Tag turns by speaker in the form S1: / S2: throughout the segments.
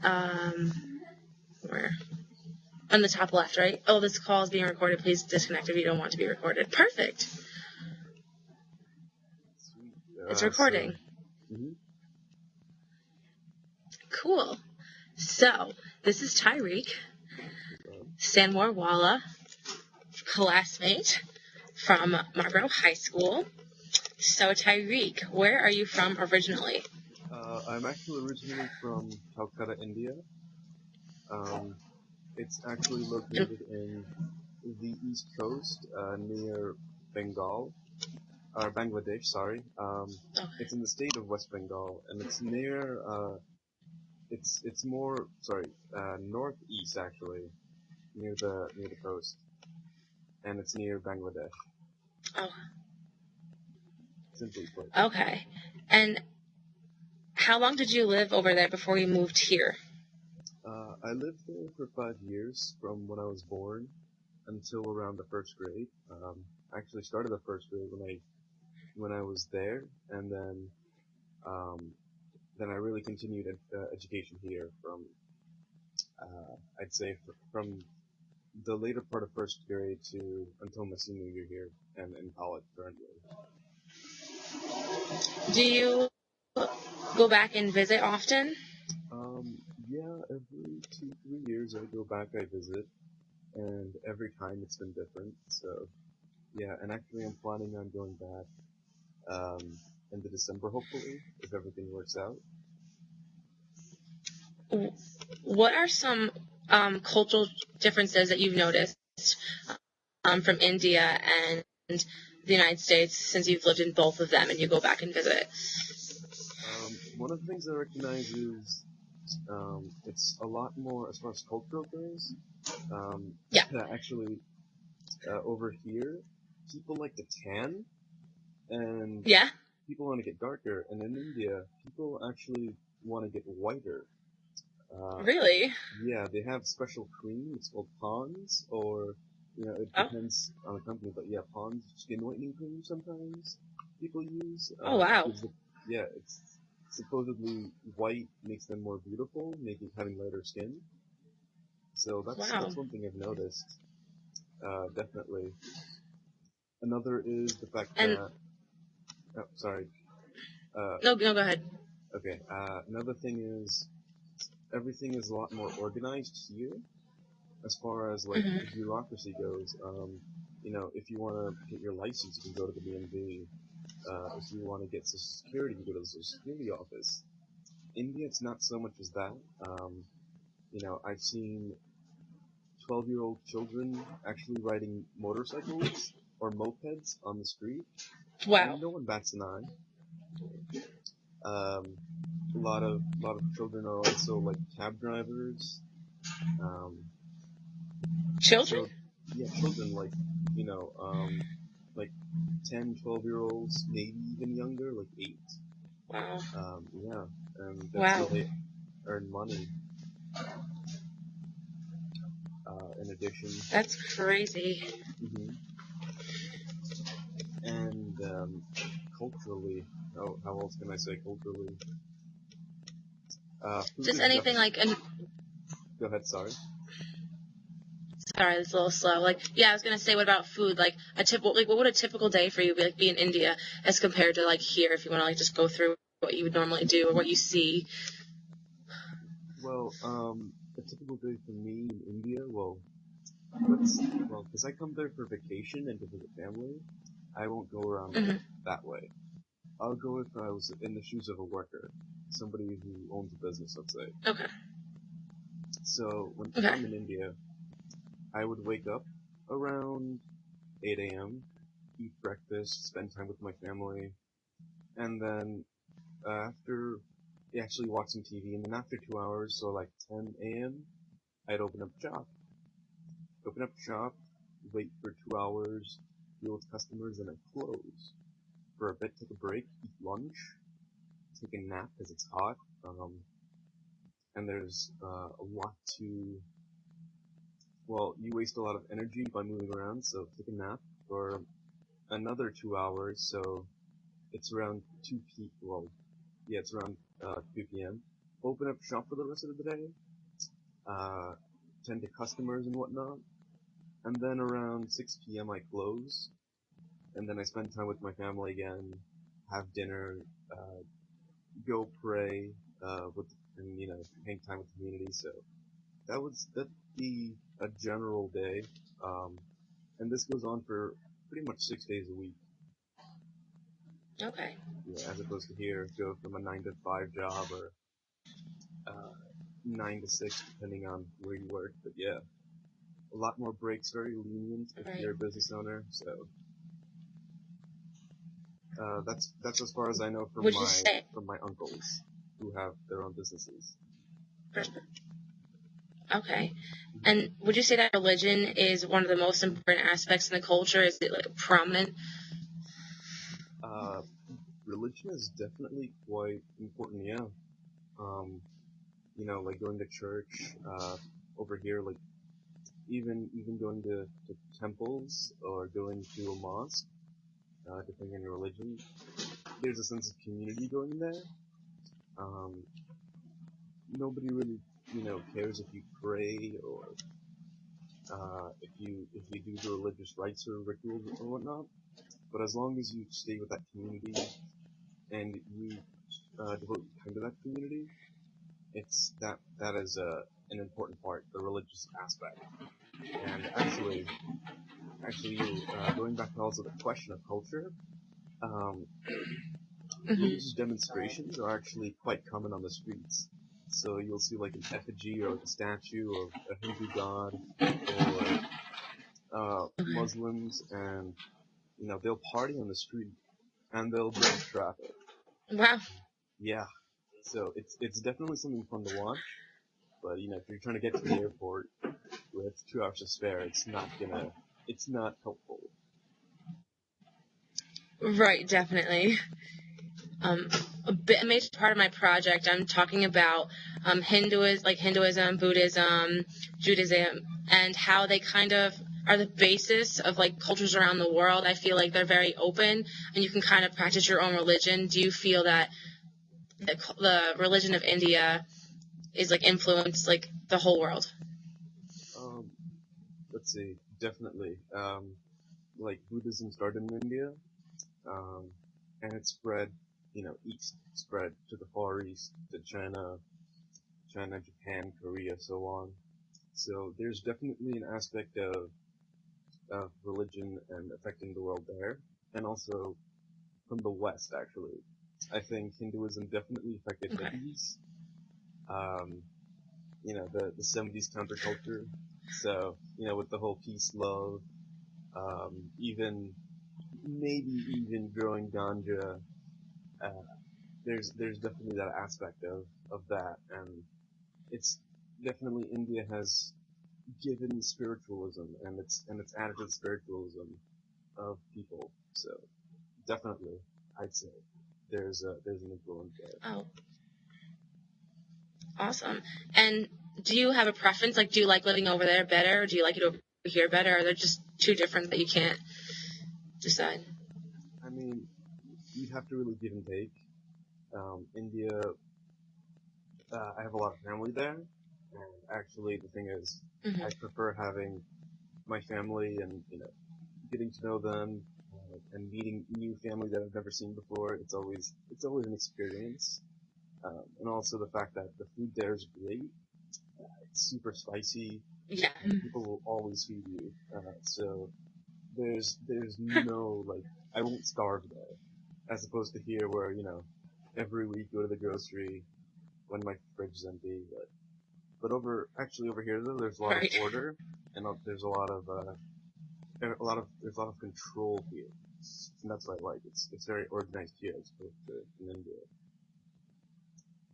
S1: Where? On the top left, right? Oh, this call is being recorded. Please disconnect if you don't want to be recorded. Perfect.
S2: Sweet.
S1: It's recording.
S2: Mhm.
S1: Cool. So, this is Tyreek, Stanmore Walla, classmate from Marlboro High School. So, Tyreek, where are you from originally?
S2: I'm actually originally from Calcutta, India. It's actually located in the east coast, near Bengal, or Bangladesh, sorry. It's in the state of West Bengal, and it's near, it's more, sorry, northeast actually, near the coast, and it's near Bangladesh,
S1: Oh,
S2: simply put.
S1: okay. And how long did you live over there before you moved here?
S2: I lived there for 5 years, from when I was born until around the first grade. I actually started the first grade when I was there, and then I really continued education here from I'd say from the later part of first grade to until my senior year here and in college currently.
S1: Do you go back and visit often?
S2: Yeah, every 2-3 years I go back, I visit, and every time it's been different. So yeah, and actually I'm planning on going back in the December, hopefully, if everything works out.
S1: What are some cultural differences that you've noticed from India and the United States since you've lived in both of them and you go back and visit?
S2: One of the things I recognize is it's a lot more as far as cultural goes.
S1: Yeah.
S2: Actually, over here, people like to tan, and
S1: Yeah?
S2: people want to get darker. And in India, people actually want to get whiter.
S1: Really?
S2: Yeah, they have special cream. It's called Pond's, or it
S1: Oh.
S2: depends on the company. But yeah, Pond's skin whitening cream sometimes people use.
S1: Oh, wow.
S2: It's supposedly white makes them more beautiful, having lighter skin. So that's
S1: Wow.
S2: one thing I've noticed. Definitely. Another is the fact
S1: And
S2: that. Oh, sorry.
S1: no, go ahead.
S2: Okay. Another thing is everything is a lot more organized here, as far as like bureaucracy goes. If you want to get your license, you can go to the DMV. If you want to get Social Security, you go to the Social Security office. India, it's not so much as that. I've seen 12-year-old children actually riding motorcycles or mopeds on the street,
S1: Wow.
S2: and no one bats an eye. A lot of children are also like cab drivers.
S1: Children?
S2: So yeah, children like 10, 12-year-olds, maybe even younger, like 8.
S1: Wow.
S2: Yeah, and that's how
S1: Wow.
S2: they earn money. In addition.
S1: That's crazy.
S2: hmm And culturally, how else can I say culturally? Food
S1: Just
S2: is
S1: anything like
S2: Go ahead, sorry.
S1: Sorry, it's a little slow. I was gonna say, what about food? What would a typical day for you be in India as compared to here? If you want to just go through what you would normally do or what you see.
S2: Well, a typical day for me in India, because I come there for vacation and to visit family, I won't go around that way. I'll go if I was in the shoes of a worker, somebody who owns a business, let's say.
S1: Okay.
S2: So if I'm in India, I would wake up around 8 a.m., eat breakfast, spend time with my family, and then after actually watch some TV, and then after 2 hours, so like 10 a.m., I'd open up shop. Wait for 2 hours, deal with customers, and I'd close. For a bit, take a break, eat lunch, take a nap because it's hot, and there's a lot to. Well, you waste a lot of energy by moving around, so take a nap for another 2 hours, so it's around 2 p. Well, yeah, it's around 2 p.m. open up shop for the rest of the day, tend to customers and whatnot, and then around 6 p.m. I close, and then I spend time with my family again, have dinner, go pray, and hang time with the community. So that'd be a general day, and this goes on for pretty much 6 days a week.
S1: Okay.
S2: Yeah, as opposed to here, go from a 9 to 5 job or 9 to 6, depending on where you work. But yeah, a lot more breaks, very lenient if
S1: Right.
S2: you're a business owner. So that's as far as I know from
S1: Would you say?
S2: from my uncles who have their own businesses.
S1: Okay. And would you say that religion is one of the most important aspects in the culture? Is it like prominent?
S2: Religion is definitely quite important. Yeah. Like going to church. Over here, like even going to temples or going to a mosque, depending on your religion, there's a sense of community going there. Nobody really, cares if you pray or if you do the religious rites or rituals or whatnot. But as long as you stay with that community and you devote time to that community, it's that is an important part, the religious aspect. And actually, going back to also the question of culture, religious demonstrations are actually quite common on the streets. So you'll see like an effigy or like a statue of a Hindu god or Muslims, and they'll party on the street and they'll block traffic.
S1: Wow.
S2: Yeah. So it's definitely something fun to watch. But if you're trying to get to the airport with 2 hours to spare, it's not helpful.
S1: Right, definitely. A major part of my project, I'm talking about Hinduism, Buddhism, Judaism, and how they kind of are the basis of like cultures around the world. I feel like they're very open, and you can kind of practice your own religion. Do you feel that the religion of India is like influenced like the whole world?
S2: Let's see, definitely. Like Buddhism started in India, and it spread, east, spread to the Far East, to China, Japan, Korea, so on. So there's definitely an aspect of religion and affecting the world there, and also from the West, actually. I think Hinduism definitely affected hippies. The 70s counterculture. So, with the whole peace, love, maybe even growing ganja, there's definitely that aspect of that, and it's definitely India has given spiritualism and it's added to the spiritualism of people. So definitely, I'd say there's an influence there.
S1: Oh, awesome. And do you have a preference? Like, do you like living over there better, or do you like it over here better? Or they're just too different that you can't decide?
S2: I mean, you'd have to really give and take. India, I have a lot of family there, and actually the thing is, I prefer having my family and getting to know them and meeting new family that I've never seen before. It's always an experience, and also the fact that the food there is great. It's super spicy.
S1: Yeah.
S2: People will always feed you. So there's no like I won't starve there, as opposed to here where every week go to the grocery when my fridge is empty. But over here though, there's a lot of order and there's a lot of control here, and that's what I like. It's very organized here as opposed to in India.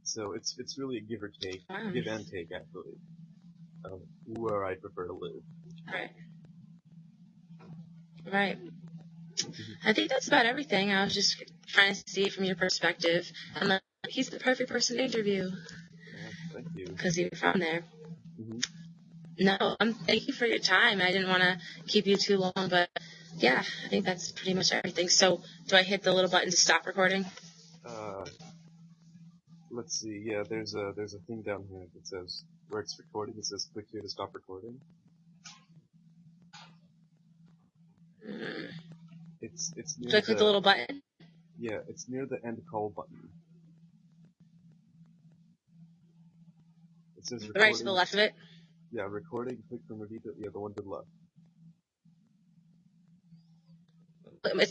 S2: So it's really a give and take actually, where I prefer to live.
S1: Right. I think that's about everything. I was just trying to see it from your perspective, and he's the perfect person to interview.
S2: Yeah, thank you.
S1: Because you're from there.
S2: Mm-hmm.
S1: No, thank you for your time. I didn't want to keep you too long, but yeah, I think that's pretty much everything. So, do I hit the little button to stop recording?
S2: Let's let's see. Yeah, there's a thing down here that says where it's recording. It says click here to stop recording.
S1: Mm.
S2: It's
S1: Do
S2: near
S1: I click the little button?
S2: yeah, it's near the end call button. It says recording.
S1: Right to the left of it?
S2: Yeah, recording. Click for more detail. Yeah, the one to the left.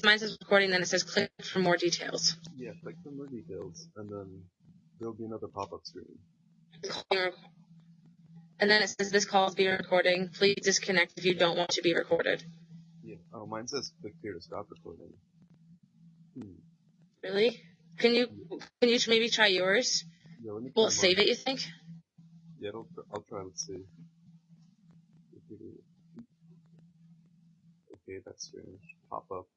S1: Mine says recording, then it says click for more details.
S2: Yeah, click for more details, and then there'll be another pop-up screen.
S1: And then it says this call is being recording. Please disconnect if you don't want to be recorded.
S2: Yeah. Oh, mine says click here to stop recording.
S1: Really? Can you maybe try yours?
S2: Yeah, let me
S1: Will
S2: try
S1: it save
S2: mine.
S1: it, you think?
S2: Yeah, I'll try. Let's see. Okay, that's strange. Pop up.